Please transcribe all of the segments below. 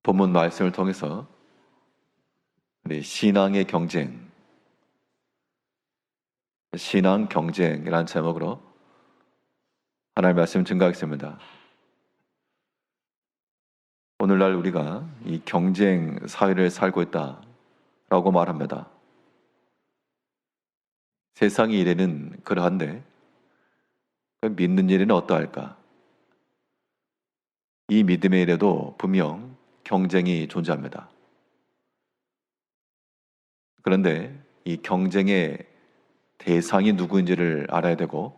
본문 말씀을 통해서 우리 신앙의 경쟁, 신앙 경쟁이라는 제목으로 하나님의 말씀 증거하겠습니다. 오늘날 우리가 이 경쟁 사회를 살고 있다라고 말합니다. 세상의 이래는 그러한데 믿는 일에는 어떠할까? 이 믿음의 일에도 분명 경쟁이 존재합니다. 그런데 이 경쟁의 대상이 누구인지를 알아야 되고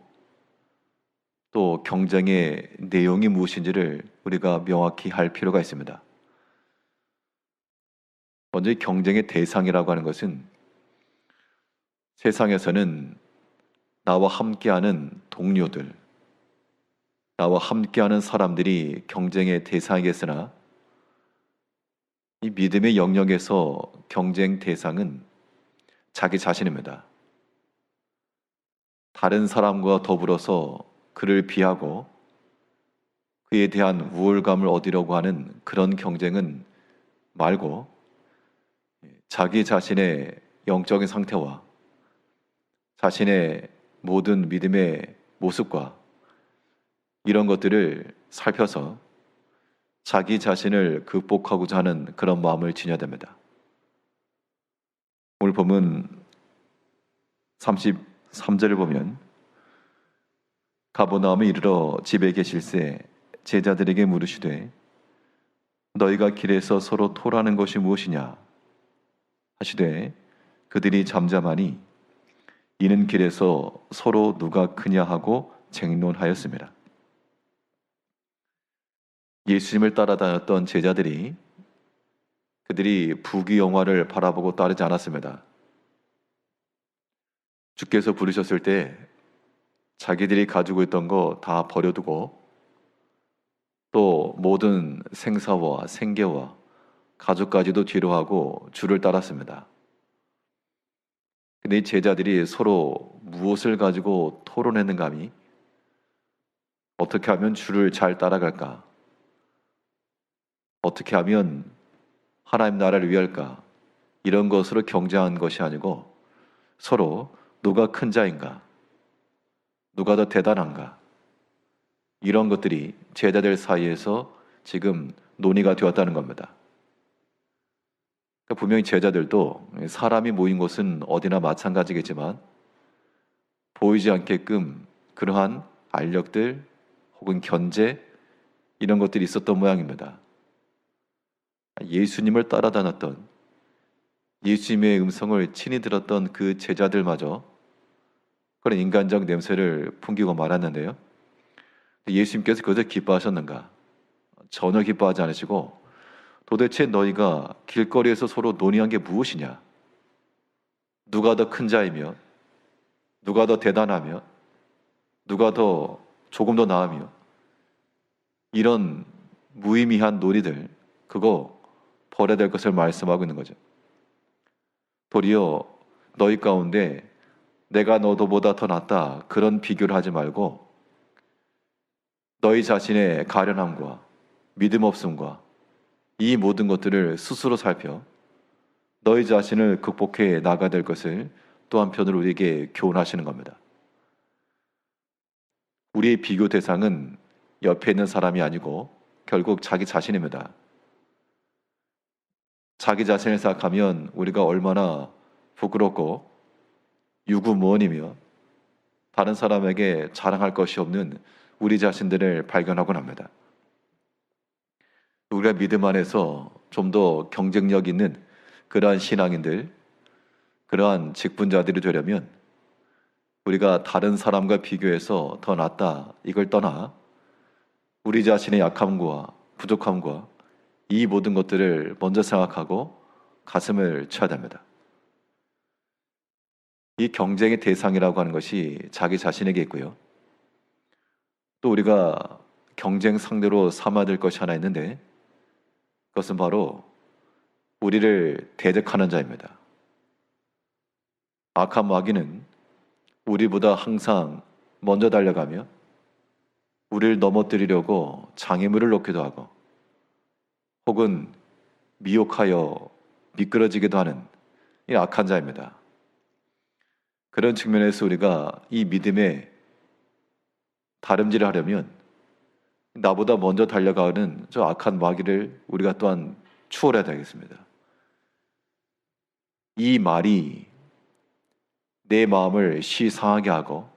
또 경쟁의 내용이 무엇인지를 우리가 명확히 할 필요가 있습니다. 먼저 이 경쟁의 대상이라고 하는 것은 세상에서는 나와 함께하는 동료들, 나와 함께하는 사람들이 경쟁의 대상이겠으나 이 믿음의 영역에서 경쟁 대상은 자기 자신입니다. 다른 사람과 더불어서 그를 비하고 그에 대한 우월감을 얻으려고 하는 그런 경쟁은 말고 자기 자신의 영적인 상태와 자신의 모든 믿음의 모습과 이런 것들을 살펴서 자기 자신을 극복하고자 하는 그런 마음을 지녀야 됩니다. 오늘 보면 33절을 보면 가버나움에 이르러 집에 계실새 제자들에게 물으시되 너희가 길에서 서로 토라는 것이 무엇이냐 하시되 그들이 잠잠하니 이는 길에서 서로 누가 크냐 하고 쟁론하였습니다. 예수님을 따라다녔던 제자들이 그들이 부귀영화를 바라보고 따르지 않았습니다. 주께서 부르셨을 때 자기들이 가지고 있던 거 다 버려두고 또 모든 생사와 생계와 가족까지도 뒤로하고 주를 따랐습니다. 근데 이 제자들이 서로 무엇을 가지고 토론했는가 하니 어떻게 하면 주를 잘 따라갈까? 어떻게 하면 하나님 나라를 위할까? 이런 것으로 경쟁한 것이 아니고 서로 누가 큰 자인가? 누가 더 대단한가? 이런 것들이 제자들 사이에서 지금 논의가 되었다는 겁니다. 그러니까 분명히 제자들도 사람이 모인 곳은 어디나 마찬가지겠지만 보이지 않게끔 그러한 알력들 혹은 견제 이런 것들이 있었던 모양입니다. 예수님을 따라다녔던 예수님의 음성을 친히 들었던 그 제자들마저 그런 인간적 냄새를 풍기고 말았는데요. 예수님께서 그것을 기뻐하셨는가? 전혀 기뻐하지 않으시고 도대체 너희가 길거리에서 서로 논의한 게 무엇이냐? 누가 더 큰 자이며 누가 더 대단하며 누가 더 조금 더 나으며 이런 무의미한 논의들 그거 버려야 될 것을 말씀하고 있는 거죠. 도리어 너희 가운데 내가 너도보다 더 낫다 그런 비교를 하지 말고 너희 자신의 가련함과 믿음 없음과 이 모든 것들을 스스로 살펴 너희 자신을 극복해 나가야 될 것을 또 한편으로 우리에게 교훈하시는 겁니다. 우리의 비교 대상은 옆에 있는 사람이 아니고 결국 자기 자신입니다. 자기 자신을 생각하면 우리가 얼마나 부끄럽고 유구무원이며 다른 사람에게 자랑할 것이 없는 우리 자신들을 발견하곤 합니다. 우리가 믿음 안에서 좀 더 경쟁력 있는 그러한 신앙인들, 그러한 직분자들이 되려면 우리가 다른 사람과 비교해서 더 낫다 이걸 떠나 우리 자신의 약함과 부족함과 이 모든 것들을 먼저 생각하고 가슴을 쳐야 됩니다. 이 경쟁의 대상이라고 하는 것이 자기 자신에게 있고요. 또 우리가 경쟁 상대로 삼아야 될 것이 하나 있는데 그것은 바로 우리를 대적하는 자입니다. 악한 마귀는 우리보다 항상 먼저 달려가며 우리를 넘어뜨리려고 장애물을 놓기도 하고 혹은 미혹하여 미끄러지기도 하는 이 악한 자입니다. 그런 측면에서 우리가 이 믿음의 다름질을 하려면 나보다 먼저 달려가는 저 악한 마귀를 우리가 또한 추월해야 되겠습니다. 이 말이 내 마음을 시상하게 하고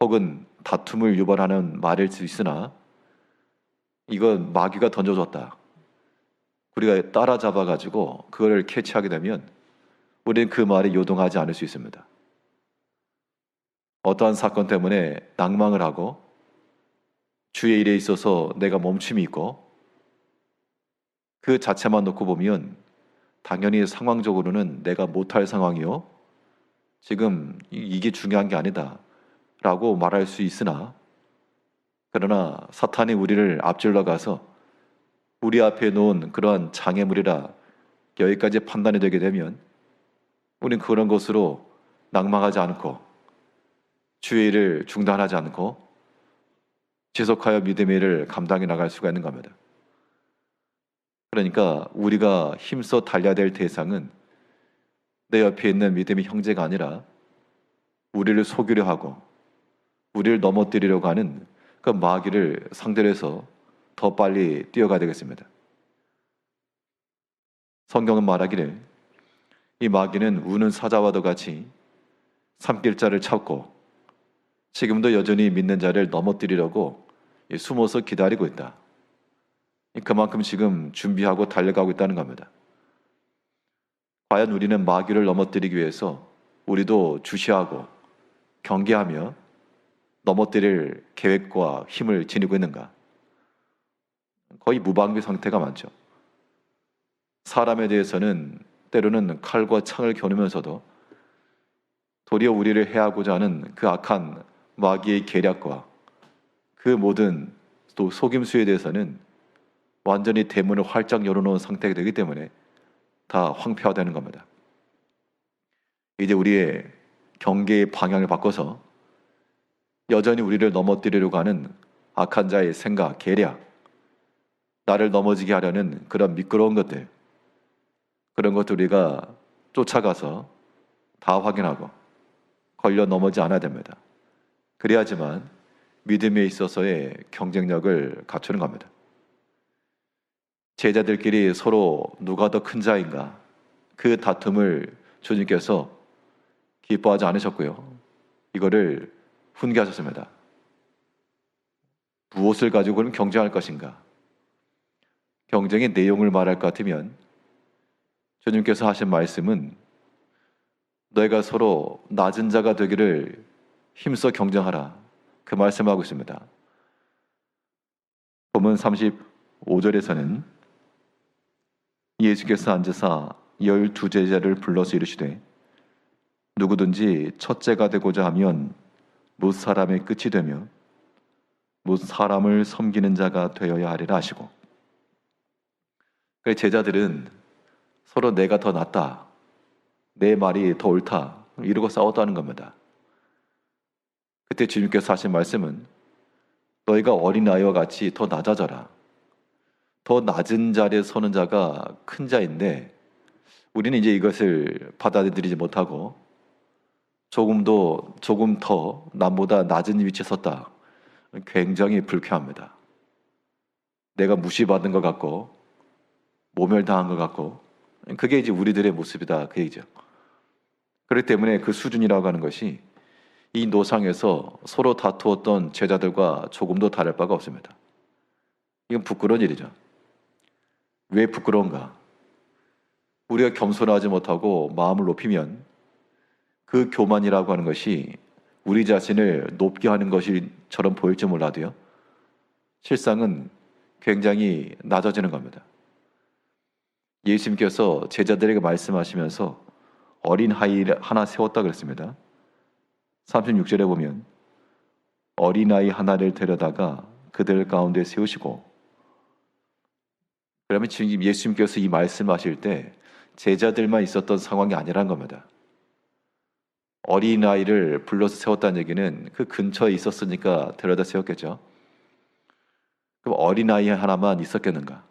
혹은 다툼을 유발하는 말일 수 있으나 이건 마귀가 던져줬다. 우리가 따라잡아가지고 그거를 캐치하게 되면 우리는 그 말에 요동하지 않을 수 있습니다. 어떠한 사건 때문에 낭망을 하고 주의 일에 있어서 내가 멈춤이 있고 그 자체만 놓고 보면 당연히 상황적으로는 내가 못할 상황이요. 지금 이게 중요한 게 아니다 라고 말할 수 있으나 그러나 사탄이 우리를 앞질러 가서 우리 앞에 놓은 그러한 장애물이라 여기까지 판단이 되게 되면 우리는 그런 것으로 낭망하지 않고 주의 일을 중단하지 않고 지속하여 믿음의 일을 감당해 나갈 수가 있는 겁니다. 그러니까 우리가 힘써 달려야 될 대상은 내 옆에 있는 믿음의 형제가 아니라 우리를 속이려 하고 우리를 넘어뜨리려고 하는 그 마귀를 상대로 해서 더 빨리 뛰어가야 되겠습니다. 성경은 말하기를 이 마귀는 우는 사자와도 같이 삼킬 자를 찾고 지금도 여전히 믿는 자를 넘어뜨리려고 숨어서 기다리고 있다. 그만큼 지금 준비하고 달려가고 있다는 겁니다. 과연 우리는 마귀를 넘어뜨리기 위해서 우리도 주시하고 경계하며 넘어뜨릴 계획과 힘을 지니고 있는가? 거의 무방비 상태가 많죠. 사람에 대해서는 때로는 칼과 창을 겨누면서도 도리어 우리를 해하고자 하는 그 악한 마귀의 계략과 그 모든 또 속임수에 대해서는 완전히 대문을 활짝 열어놓은 상태가 되기 때문에 다 황폐화되는 겁니다. 이제 우리의 경계의 방향을 바꿔서 여전히 우리를 넘어뜨리려고 하는 악한 자의 생각, 계략, 나를 넘어지게 하려는 그런 미끄러운 것들, 그런 것들 우리가 쫓아가서 다 확인하고 걸려 넘어지 않아야 됩니다. 그래야지만 믿음에 있어서의 경쟁력을 갖추는 겁니다. 제자들끼리 서로 누가 더 큰 자인가 그 다툼을 주님께서 기뻐하지 않으셨고요. 이거를 훈계하셨습니다. 무엇을 가지고는 경쟁할 것인가? 경쟁의 내용을 말할 것 같으면 주님께서 하신 말씀은 너희가 서로 낮은 자가 되기를 힘써 경쟁하라. 그 말씀하고 있습니다. 본문 35절에서는 예수께서 앉으사 12제자를 불러서 이르시되 누구든지 첫째가 되고자 하면 못 사람의 끝이 되며 못 사람을 섬기는 자가 되어야 하리라 하시고, 그래서 제자들은 서로 내가 더 낫다, 내 말이 더 옳다 이러고 싸웠다는 겁니다. 그때 주님께서 하신 말씀은 너희가 어린아이와 같이 더 낮아져라. 더 낮은 자리에 서는 자가 큰 자인데 우리는 이제 이것을 받아들이지 못하고 조금 더 남보다 낮은 위치에 섰다. 굉장히 불쾌합니다. 내가 무시받은 것 같고 모멸당한 것 같고, 그게 이제 우리들의 모습이다 그 얘기죠. 그렇기 때문에 그 수준이라고 하는 것이 이 노상에서 서로 다투었던 제자들과 조금도 다를 바가 없습니다. 이건 부끄러운 일이죠. 왜 부끄러운가? 우리가 겸손하지 못하고 마음을 높이면 그 교만이라고 하는 것이 우리 자신을 높게 하는 것처럼 보일지 몰라도요, 실상은 굉장히 낮아지는 겁니다. 예수님께서 제자들에게 말씀하시면서 어린 아이를 하나 세웠다 그랬습니다. 36절에 보면 어린아이 하나를 데려다가 그들 가운데 세우시고, 그러면 지금 예수님께서 이 말씀하실 때 제자들만 있었던 상황이 아니란 겁니다. 어린아이를 불러서 세웠다는 얘기는 그 근처에 있었으니까 데려다 세웠겠죠. 그럼 어린아이 하나만 있었겠는가?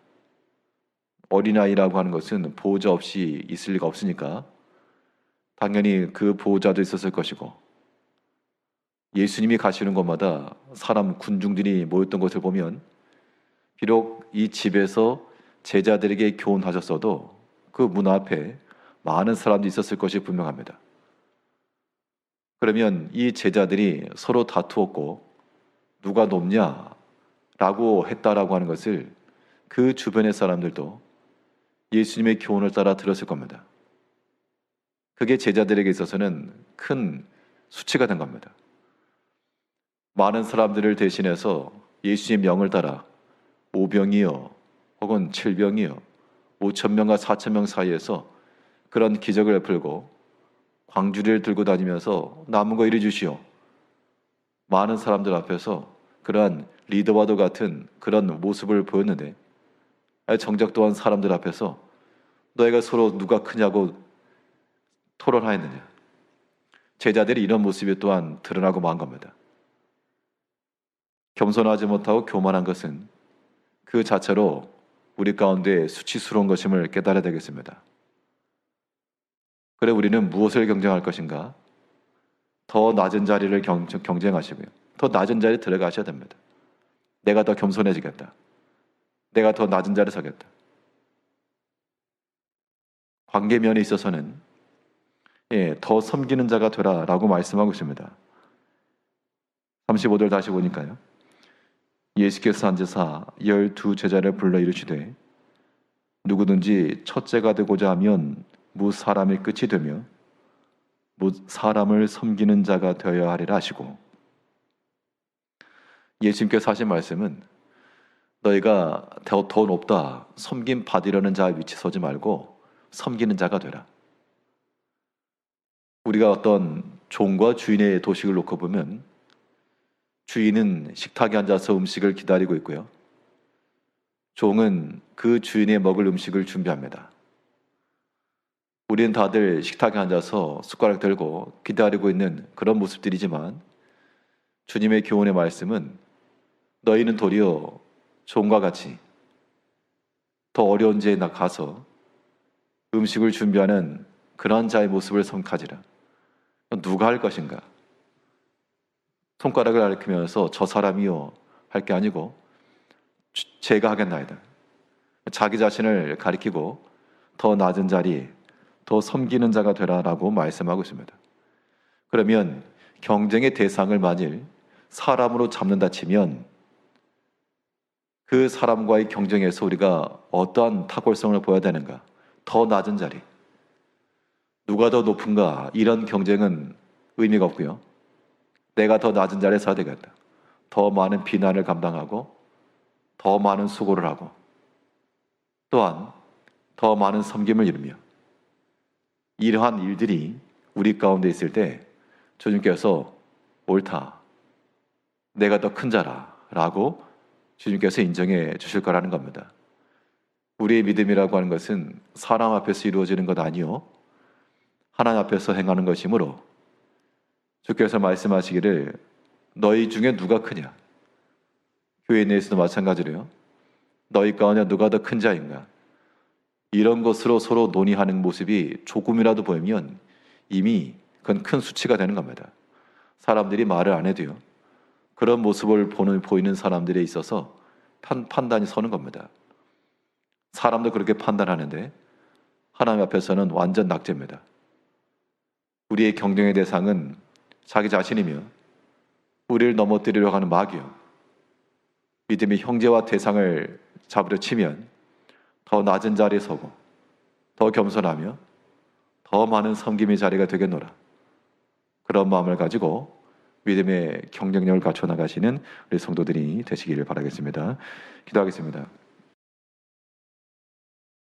어린아이라고 하는 것은 보호자 없이 있을 리가 없으니까 당연히 그 보호자도 있었을 것이고, 예수님이 가시는 곳마다 사람 군중들이 모였던 것을 보면 비록 이 집에서 제자들에게 교훈하셨어도 그 문 앞에 많은 사람들이 있었을 것이 분명합니다. 그러면 이 제자들이 서로 다투었고 누가 높냐라고 했다라고 하는 것을 그 주변의 사람들도 예수님의 교훈을 따라 들었을 겁니다. 그게 제자들에게 있어서는 큰 수치가 된 겁니다. 많은 사람들을 대신해서 예수님의 명을 따라 5병이요 혹은 7병이요 5,000명과 4,000명 사이에서 그런 기적을 베풀고 광주리를 들고 다니면서 남은 거 이리 주시오. 많은 사람들 앞에서 그러한 리더와도 같은 그런 모습을 보였는데, 정작 또한 사람들 앞에서 너희가 서로 누가 크냐고 토론하였느냐. 제자들이 이런 모습이 또한 드러나고 만 겁니다. 겸손하지 못하고 교만한 것은 그 자체로 우리 가운데 수치스러운 것임을 깨달아야 되겠습니다. 그래 우리는 무엇을 경쟁할 것인가? 더 낮은 자리를 경쟁하시고요. 더 낮은 자리에 들어가셔야 됩니다. 내가 더 겸손해지겠다. 내가 더 낮은 자리에 서겠다. 관계면에 있어서는 더 섬기는 자가 되라 라고 말씀하고 있습니다. 35절 다시 보니까요. 예수께서 앉으사 12 제자를 불러 이르시되 누구든지 첫째가 되고자 하면 무 사람의 끝이 되며 무 사람을 섬기는 자가 되어야 하리라 하시고, 예수님께서 하신 말씀은 너희가 더 높다 섬김 받으려는 자 위치 서지 말고 섬기는 자가 되라. 우리가 어떤 종과 주인의 도식을 놓고 보면 주인은 식탁에 앉아서 음식을 기다리고 있고요. 종은 그 주인의 먹을 음식을 준비합니다. 우리는 다들 식탁에 앉아서 숟가락 들고 기다리고 있는 그런 모습들이지만 주님의 교훈의 말씀은 너희는 도리어 종과 같이 더 어려운 데에 가서 음식을 준비하는 그런 자의 모습을 가지라. 누가 할 것인가? 손가락을 가리키면서 저 사람이요 할 게 아니고 제가 하겠나이다. 자기 자신을 가리키고 더 낮은 자리에 더 섬기는 자가 되라라고 말씀하고 있습니다. 그러면 경쟁의 대상을 만일 사람으로 잡는다 치면 그 사람과의 경쟁에서 우리가 어떠한 탁월성을 보여야 되는가? 더 낮은 자리. 누가 더 높은가? 이런 경쟁은 의미가 없고요. 내가 더 낮은 자리에 서야 되겠다. 더 많은 비난을 감당하고 더 많은 수고를 하고 또한 더 많은 섬김을 이루며 이러한 일들이 우리 가운데 있을 때 주님께서 옳다. 내가 더 큰 자라 라고 주님께서 인정해 주실 거라는 겁니다. 우리의 믿음이라고 하는 것은 사람 앞에서 이루어지는 것 아니요 하나님 앞에서 행하는 것이므로 주께서 말씀하시기를 너희 중에 누가 크냐? 교회 내에서도 마찬가지로요. 너희 가운데 누가 더 큰 자인가? 이런 것으로 서로 논의하는 모습이 조금이라도 보이면 이미 그건 큰 수치가 되는 겁니다. 사람들이 말을 안 해도요. 그런 모습을 보이는 사람들에 있어서 판단이 서는 겁니다. 사람도 그렇게 판단하는데 하나님 앞에서는 완전 낙제입니다. 우리의 경쟁의 대상은 자기 자신이며 우리를 넘어뜨리려고 하는 마귀요. 믿음의 형제와 대상을 잡으려 치면 더 낮은 자리에 서고 더 겸손하며 더 많은 섬김의 자리가 되겠노라. 그런 마음을 가지고 믿음의 경쟁력을 갖춰 나가시는 우리 성도들이 되시기를 바라겠습니다. 기도하겠습니다.